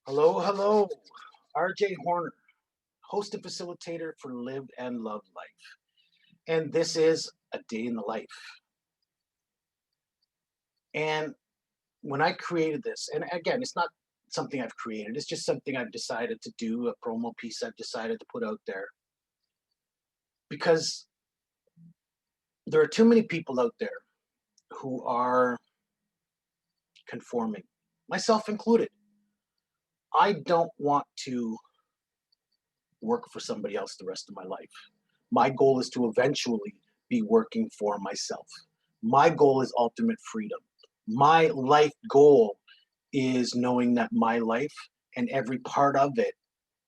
Hello, hello. RJ Horner, host and facilitator for Live and Love Life. And this is a day in the life. And when I created this, and again, it's not something I've created, it's just something I've decided to do, a promo piece I've decided to put out there because there are too many people out there who are conforming, myself included. I don't want to work for somebody else the rest of my life. My goal is to eventually be working for myself. My goal is ultimate freedom. My life goal is knowing that my life and every part of it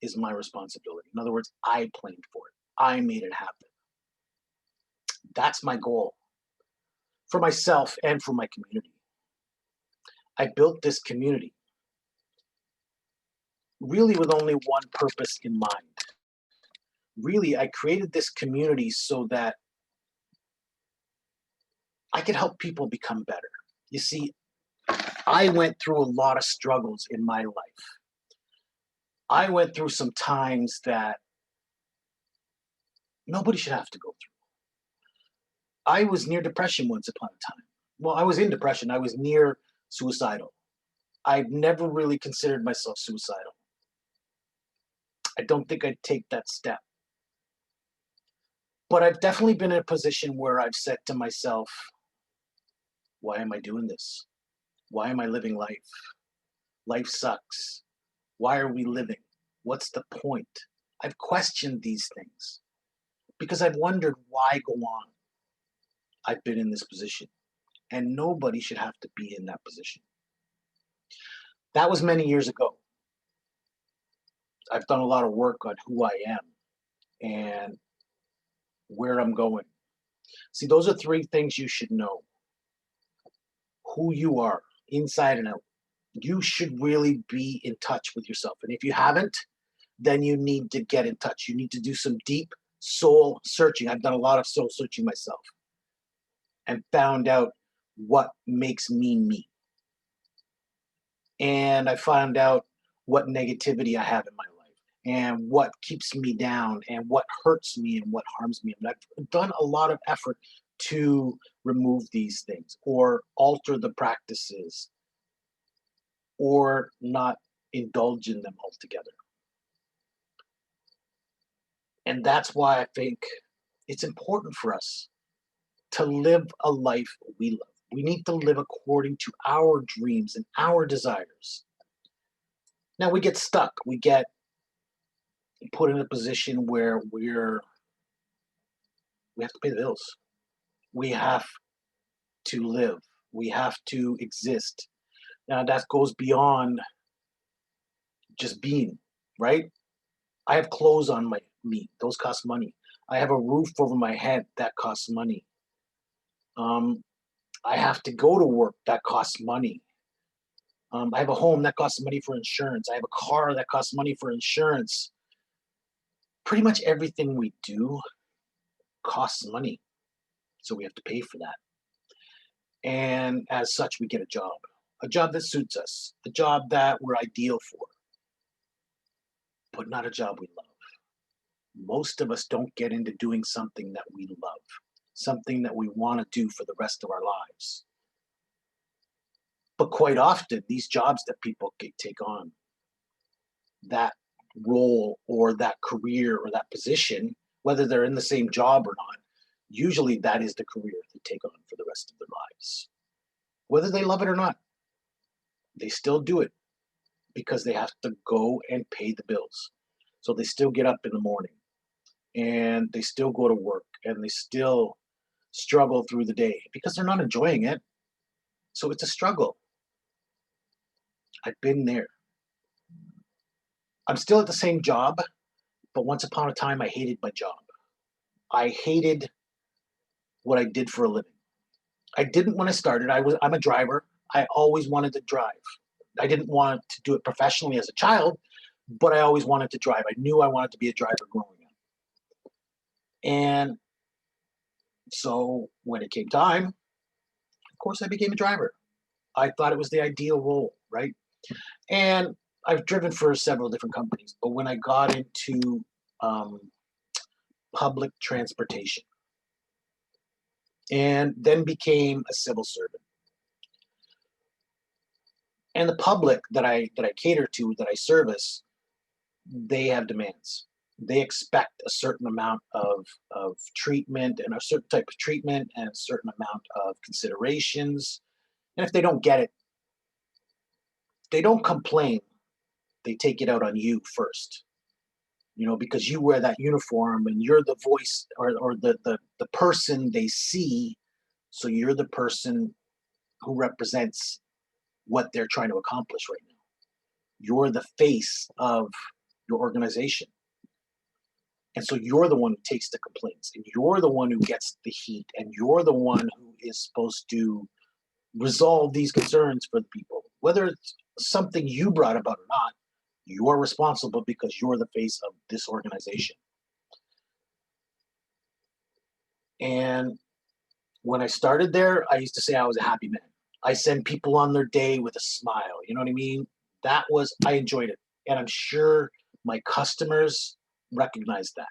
is my responsibility. In other words, I planned for it. I made it happen. That's my goal for myself and for my community. I built this community really with only one purpose in mind. Really, I created this community so that I could help people become better. You see, I went through a lot of struggles in my life. I went through some times that nobody should have to go through. I was near depression once upon a time. Well, I was in depression. I was near suicidal. I've never really considered myself suicidal. I don't think I'd take that step. But I've definitely been in a position where I've said to myself, why am I doing this? Why am I living life? Life sucks. Why are we living? What's the point? I've questioned these things because I've wondered why go on. I've been in this position, and nobody should have to be in that position. That was many years ago. I've done a lot of work on who I am and where I'm going. See, those are three things you should know: who you are, inside and out. You should really be in touch with yourself. And if you haven't, then you need to get in touch. You need to do some deep soul searching. I've done a lot of soul searching myself and found out what makes me me. And I found out what negativity I have in my life and what keeps me down and what hurts me and what harms me. And I've done a lot of effort to remove these things or alter the practices or not indulge in them altogether. And that's why I think it's important for us to live a life we love. We need to live according to our dreams and our desires. Now we get stuck. We get put in a position where we have to pay the bills. We have to live. We have to exist. Now that goes beyond just being, right? I have clothes on my me. Those cost money. I have a roof over my head. That costs money. Um, I have to go to work. That costs money. I have a home that costs money for insurance. I have a car that costs money for insurance. Pretty much everything we do costs money. So we have to pay for that. And as such, we get a job that suits us, a job that we're ideal for, but not a job we love. Most of us don't get into doing something that we love, something that we want to do for the rest of our lives. But quite often, these jobs that people take on, that role or that career or that position, whether they're in the same job or not, usually that is the career they take on for the rest of their lives. Whether they love it or not, they still do it because they have to go and pay the bills. So they still get up in the morning and they still go to work and they still struggle through the day because they're not enjoying it. So it's a struggle. I've been there. I'm still at the same job, but once upon a time, I hated my job. I hated what I did for a living. I didn't when I started. I'm a driver. I always wanted to drive. I didn't want to do it professionally as a child, but I always wanted to drive. I knew I wanted to be a driver growing up. And so when it came time, of course, I became a driver. I thought it was the ideal role, right? And I've driven for several different companies, but when I got into um, public transportation and then became a civil servant, and the public that I cater to, that I service, they have demands. They expect a certain amount of treatment and a certain type of treatment and a certain amount of considerations. And if they don't get it, they don't complain. They take it out on you first, because you wear that uniform and you're the voice, or the person they see. So you're the person who represents what they're trying to accomplish right now. You're the face of your organization. And so you're the one who takes the complaints, and you're the one who gets the heat, and you're the one who is supposed to resolve these concerns for the people. Whether it's something you brought about or not, you're responsible because you're the face of this organization. And when I started there, I used to say I was a happy man. I send people on their day with a smile. You know what I mean? I enjoyed it. And I'm sure my customers recognized that.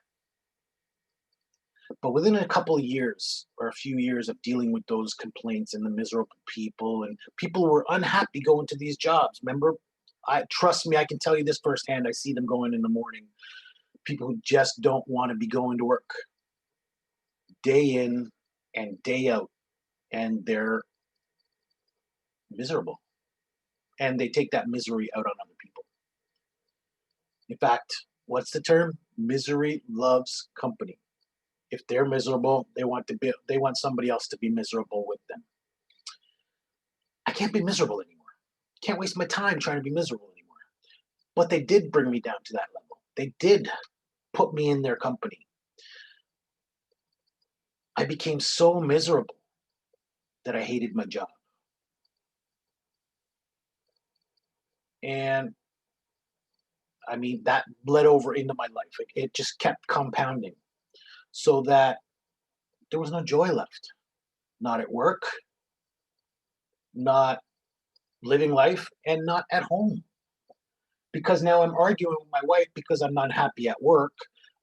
But within a couple of years or a few years of dealing with those complaints and the miserable people, and people who were unhappy going to these jobs. Remember, I trust me, I can tell you this firsthand. I see them going in the morning. People who just don't want to be going to work day in and day out, and they're miserable. And they take that misery out on other people. In fact, what's the term? Misery loves company. If they're miserable, they want somebody else to be miserable with them. I can't be miserable anymore. Can't waste my time trying to be miserable anymore. But they did bring me down to that level. They did put me in their company. I became so miserable that I hated my job. And I mean, that bled over into my life. It just kept compounding, so that there was no joy left. Not at work, not living life, and not at home. Because now I'm arguing with my wife because I'm not happy at work.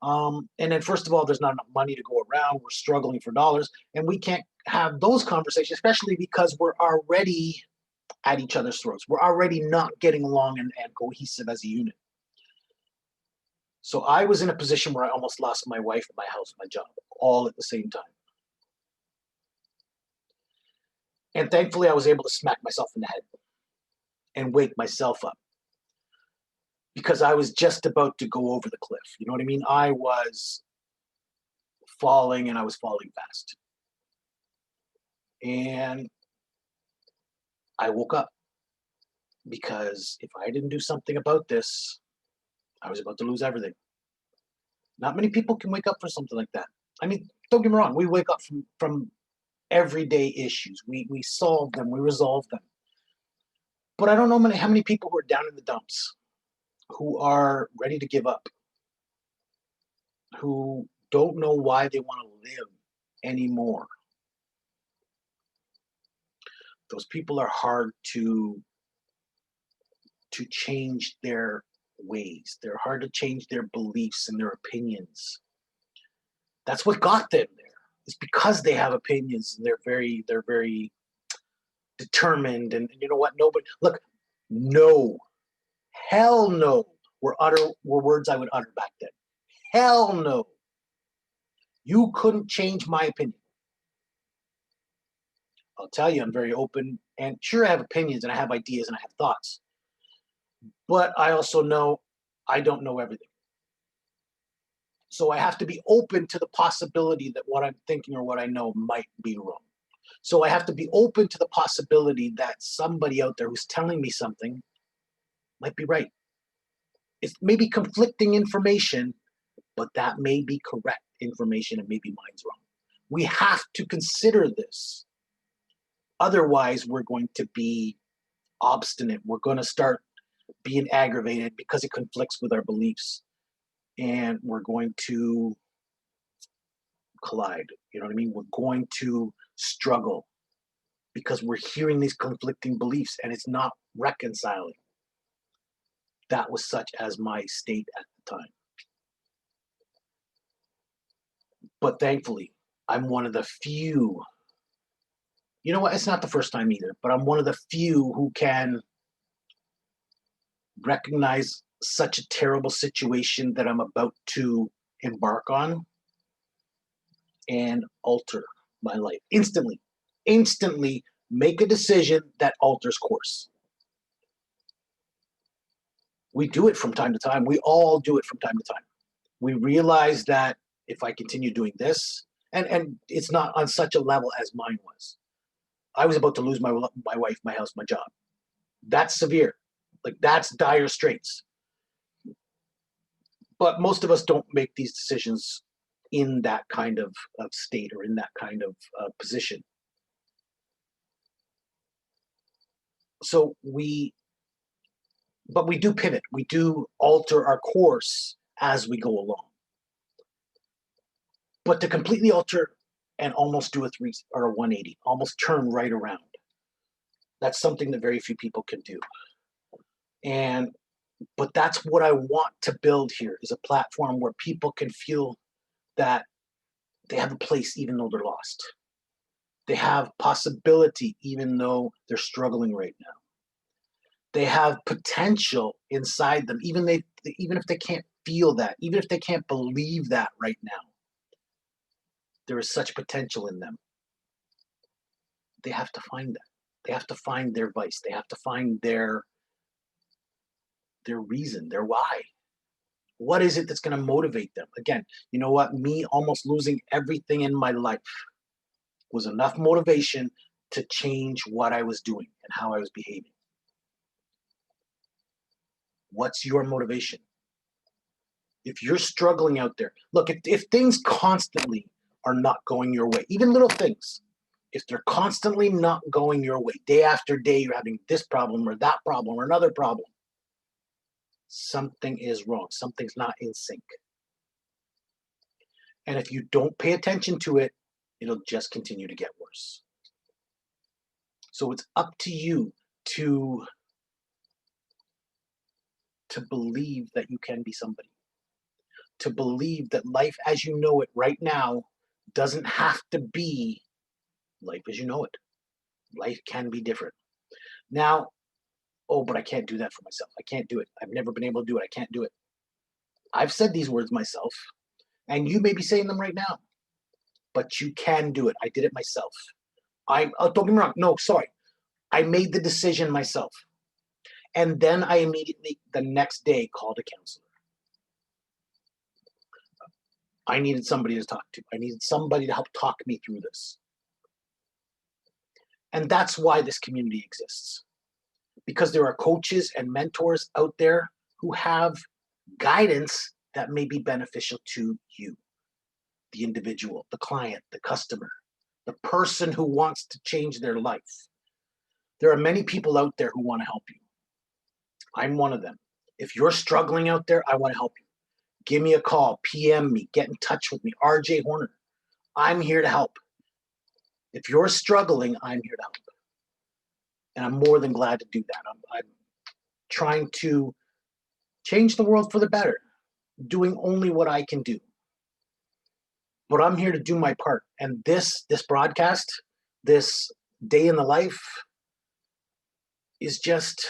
And then, first of all, there's not enough money to go around. We're struggling for dollars, and we can't have those conversations, especially because we're already at each other's throats. We're already not getting along and cohesive as a unit. So I was in a position where I almost lost my wife, my house, my job, all at the same time. And thankfully, I was able to smack myself in the head and wake myself up, because I was just about to go over the cliff. You know what I mean? I was falling, and I was falling fast. And I woke up, because if I didn't do something about this, I was about to lose everything. Not many people can wake up for something like that. I mean, don't get me wrong, we wake up from everyday issues. We solve them, we resolve them. But I don't know how many people who are down in the dumps, who are ready to give up, who don't know why they want to live anymore. Those people are hard to change their ways. They're hard to change their beliefs and their opinions. That's what got them there. It's because they have opinions, and they're very determined. And you know what? Nobody look, no, hell no, were words I would utter back then. Hell no. You couldn't change my opinion. I'll tell you, I'm very open, and sure, I have opinions and I have ideas and I have thoughts. But I also know I don't know everything. So I have to be open to the possibility that what I'm thinking or what I know might be wrong. So I have to be open to the possibility that somebody out there who's telling me something might be right. It's maybe conflicting information, but that may be correct information and maybe mine's wrong. We have to consider this. Otherwise, we're going to be obstinate. We're going to start being aggravated because it conflicts with our beliefs. And we're going to collide. You know what I mean? We're going to struggle because we're hearing these conflicting beliefs and it's not reconciling. That was such as my state at the time. But thankfully, I'm one of the few, you know what? It's not the first time either, but I'm one of the few who can recognize such a terrible situation that I'm about to embark on and alter my life instantly. Instantly make a decision that alters course. We do it from time to time. We all do it from time to time. We realize that if I continue doing this, and it's not on such a level as mine was. I was about to lose my wife, my house, my job. That's severe. Like that's dire straits. But most of us don't make these decisions in that kind of state or in that kind of position. So but we do pivot. We do alter our course as we go along. But to completely alter and almost do a three or a 180, almost turn right around, that's something that very few people can do. And but that's what I want to build here is a platform where people can feel that they have a place even though they're lost. They have possibility even though they're struggling right now. They have potential inside them, even if they can't feel that, even if they can't believe that right now. There is such potential in them. They have to find that. They have to find their vice. They have to find their reason, their why. What is it that's going to motivate them? Again, you know what? Me almost losing everything in my life was enough motivation to change what I was doing and how I was behaving. What's your motivation? If you're struggling out there, look, if things constantly are not going your way, even little things, if they're constantly not going your way, day after day, you're having this problem or that problem or another problem, something is wrong. Something's not in sync. And if you don't pay attention to it, it'll just continue to get worse. So it's up to you to believe that you can be somebody, to believe that life as you know it right now doesn't have to be life as you know it. Life can be different. Now, oh, but I can't do that for myself. I can't do it. I've never been able to do it. I can't do it. I've said these words myself, and you may be saying them right now, but you can do it. I did it myself. Don't get me wrong. No, sorry. I made the decision myself. And then I immediately, the next day, called a counselor. I needed somebody to talk to. I needed somebody to help talk me through this. And that's why this community exists. Because there are coaches and mentors out there who have guidance that may be beneficial to you, the individual, the client, the customer, the person who wants to change their life. There are many people out there who want to help you. I'm one of them. If you're struggling out there, I want to help you. Give me a call, PM me, get in touch with me, RJ Horner. I'm here to help. If you're struggling, I'm here to help. And I'm more than glad to do that. I'm trying to change the world for the better, doing only what I can do. But I'm here to do my part. And this broadcast, this day in the life is just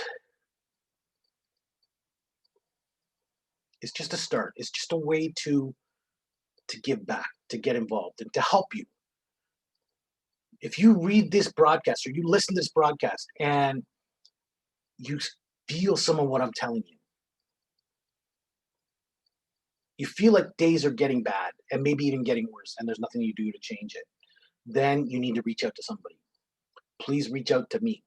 a start. It's just a way to give back, to get involved, and to help you. If you read this broadcast or you listen to this broadcast and you feel some of what I'm telling you, you feel like days are getting bad and maybe even getting worse, and there's nothing you do to change it, then you need to reach out to somebody. Please reach out to me.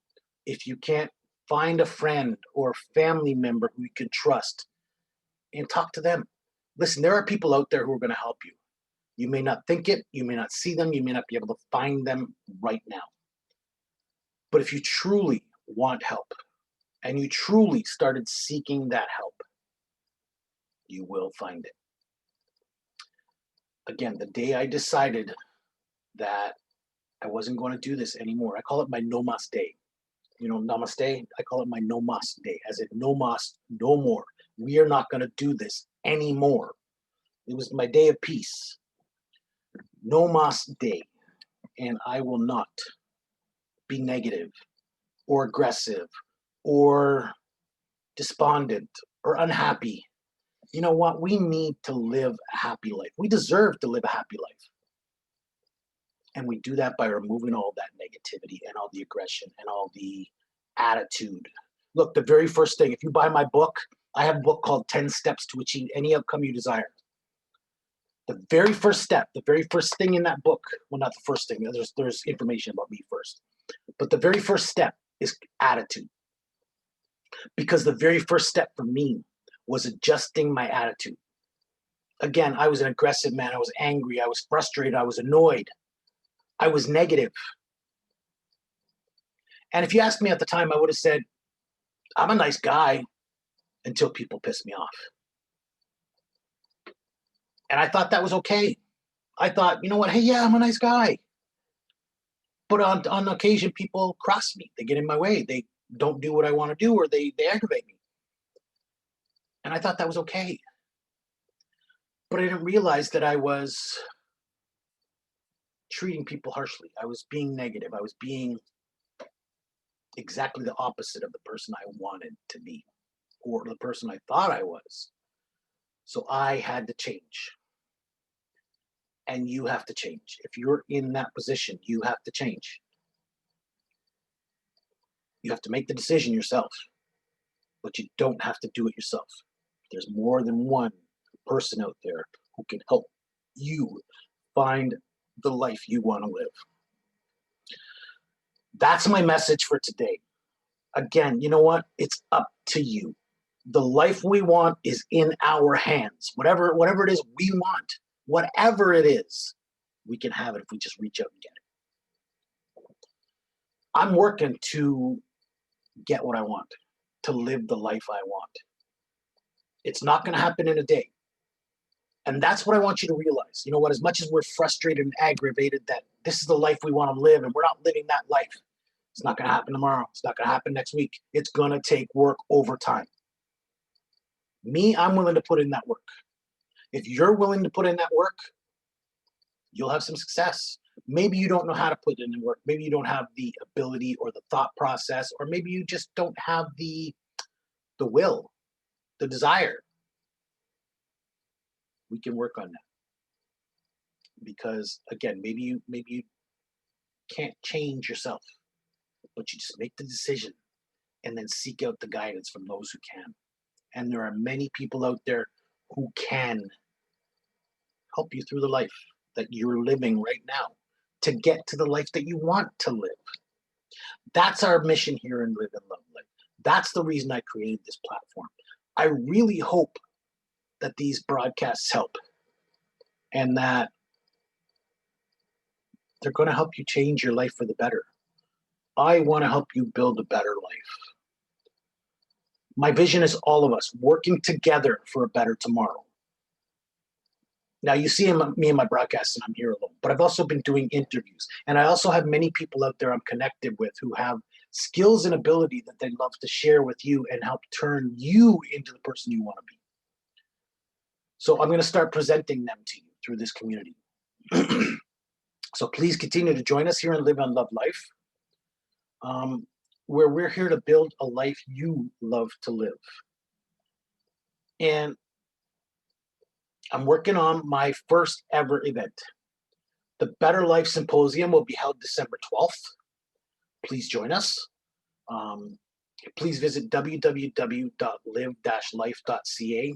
If you can't, find a friend or family member who you can trust and talk to them. Listen, there are people out there who are going to help you. You may not think it, you may not see them, you may not be able to find them right now. But if you truly want help and you truly started seeking that help, you will find it. Again, the day I decided that I wasn't going to do this anymore, I call it my no mas day. namaste. I call it my no mas day, as in no mas, no more. We are not going to do this anymore. It was my day of peace. No mas day. And I will not be negative or aggressive or despondent or unhappy. You know what? We need to live a happy life. We deserve to live a happy life. And we do that by removing all that negativity and all the aggression and all the attitude. Look, the very first thing, if you buy my book, I have a book called 10 Steps to Achieve Any Outcome You Desire. The very first step, the very first thing in that book, well, not the first thing, there's information about me first, but the very first step is attitude. Because the very first step for me was adjusting my attitude. Again, I was an aggressive man. I was angry. I was frustrated. I was annoyed. I was negative. And if you asked me at the time, I would have said, I'm a nice guy until people piss me off. And I thought that was okay. I thought, you know what? Hey, yeah, I'm a nice guy. But on occasion, people cross me. They get in my way. They don't do what I want to do, or they aggravate me. And I thought that was okay. But I didn't realize that I was treating people harshly. I was being negative. I was being exactly the opposite of the person I wanted to be, or the person I thought I was. So I had to change. And you have to change. If you're in that position, you have to change. You have to make the decision yourself, but you don't have to do it yourself. There's more than one person out there who can help you find the life you want to live. That's my message for today. Again, you know what? It's up to you. The life we want is in our hands. Whatever it is we want, whatever it is, we can have it if we just reach out and get it. I'm working to get what I want, to live the life I want. It's not going to happen in a day. And that's what I want you to realize. You know what? As much as we're frustrated and aggravated that this is the life we want to live and we're not living that life, it's not going to happen tomorrow. It's not going to happen next week. It's going to take work over time. Me, I'm willing to put in that work. If you're willing to put in that work, you'll have some success. Maybe you don't know how to put in the work. Maybe you don't have the ability or the thought process, or maybe you just don't have the will, the desire. We can work on that. Because again, maybe you can't change yourself, but you just make the decision and then seek out the guidance from those who can. And there are many people out there who can help you through the life that you're living right now to get to the life that you want to live. That's our mission here in Live and Love Life. That's the reason I created this platform. I really hope that these broadcasts help and that they're going to help you change your life for the better. I want to help you build a better life. My vision is all of us working together for a better tomorrow. Now, you see me in my broadcasts, and I'm here alone, but I've also been doing interviews. And I also have many people out there I'm connected with who have skills and ability that they'd love to share with you and help turn you into the person you want to be. So I'm going to start presenting them to you through this community. So please continue to join us here in Live and Love Life, where we're here to build a life you love to live. And I'm working on my first ever event. The Better Life Symposium will be held December 12th. Please join us. Please visit www.live-life.ca,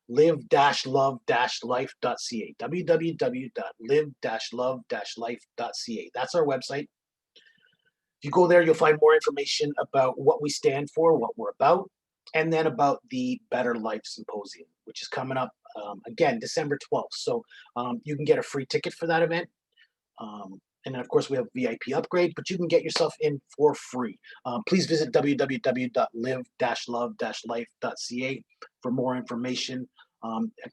live-love-life.ca, www.live-love-life.ca. That's our website. If you go there, you'll find more information about what we stand for, what we're about, and then about the Better Life Symposium, which is coming up, again, December 12th. So you can get a free ticket for that event. And then, of course, we have VIP upgrade, but you can get yourself in for free. Please visit www.live-love-life.ca for more information.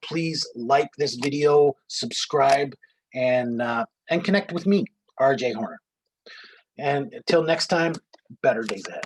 Please like this video, subscribe, and connect with me, RJ Horner. And until next time, better days ahead.